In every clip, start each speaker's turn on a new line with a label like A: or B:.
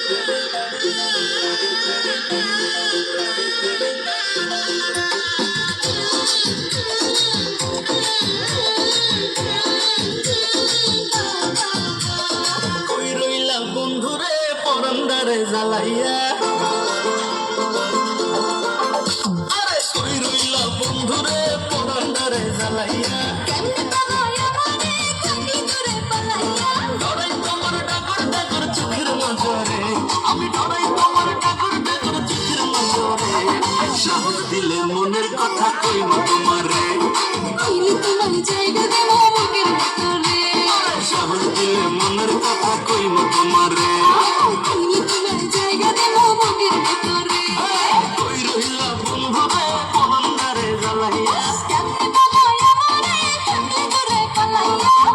A: কই রইলা বন্ধুরে পরান্দারে জ্বালাইয়া, আরে কই রইলা বন্ধুরে পরান্দারে জ্বালাইয়া, ডরাই তোমার ডাকর ডাকর চোখের নজরে, আমি ডরাই তোমার ডাকর ডাকর চোখের নজরে, সাহস দিলে মনের কথা কইব তোমারে, সাহস দিলে মনের কথা কইব তোমারে, কই রইলা বন্ধুরে পরান্দারে জ্বালাইয়া,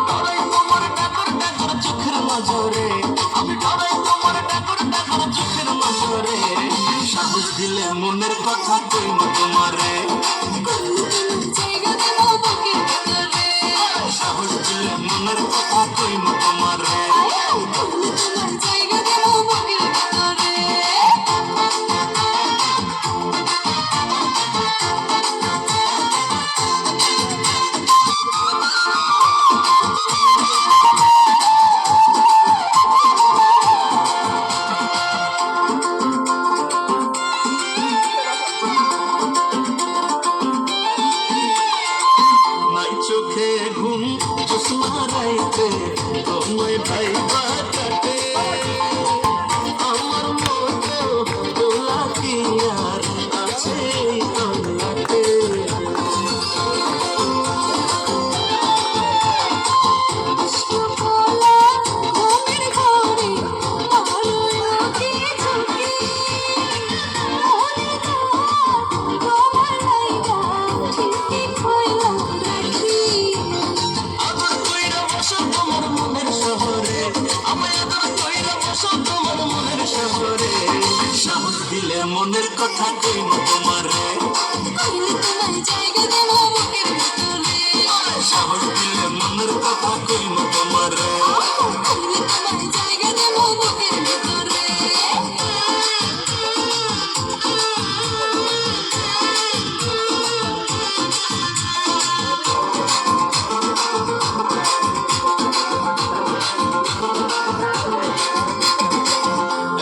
A: ডরাই তোমার ডাকর ডাকর চোখের নজরে, আমি ডরাই তোমার ডাকর ডাকর চোখের নজরে, সাহস দিলে মনের কথা কইব তোমারে, সাহস দিলে মনের কথা কইব তোমারে। নাই চোখে ঘুম চশমা রাইতে তোমায় ভাইবা কাটে, আমার মতো দোলা কি আর আছে তল্লাটে, আদর কইরা বসো তোমার মনের শহরে, আমায় আদর কইরা বসো তোমার মনের শহরে, সাহস দিলে মনের কথা কইব তোমারে, সাহস দিলে মনের কথা কইব তোমারে।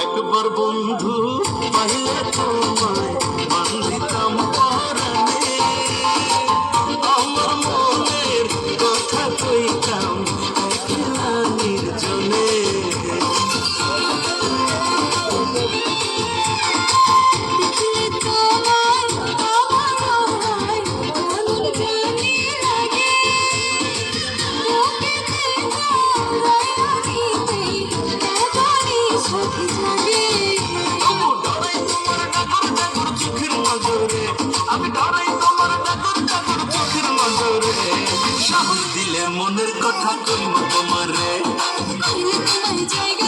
A: একবার বন্ধু পাইলে তোমায় বান্ধিতাম পরাণে, আমার মনের কথা কইতাম একলা নির্জনে, তবু ডরাই তোমার ডাকর ডাকর চোখের নজরে, আমি ডরাই তোমার ডাকর ডাকর চোখের নজরে, সাহস দিলে মনের কথা কইব তোমারে,
B: জায়গা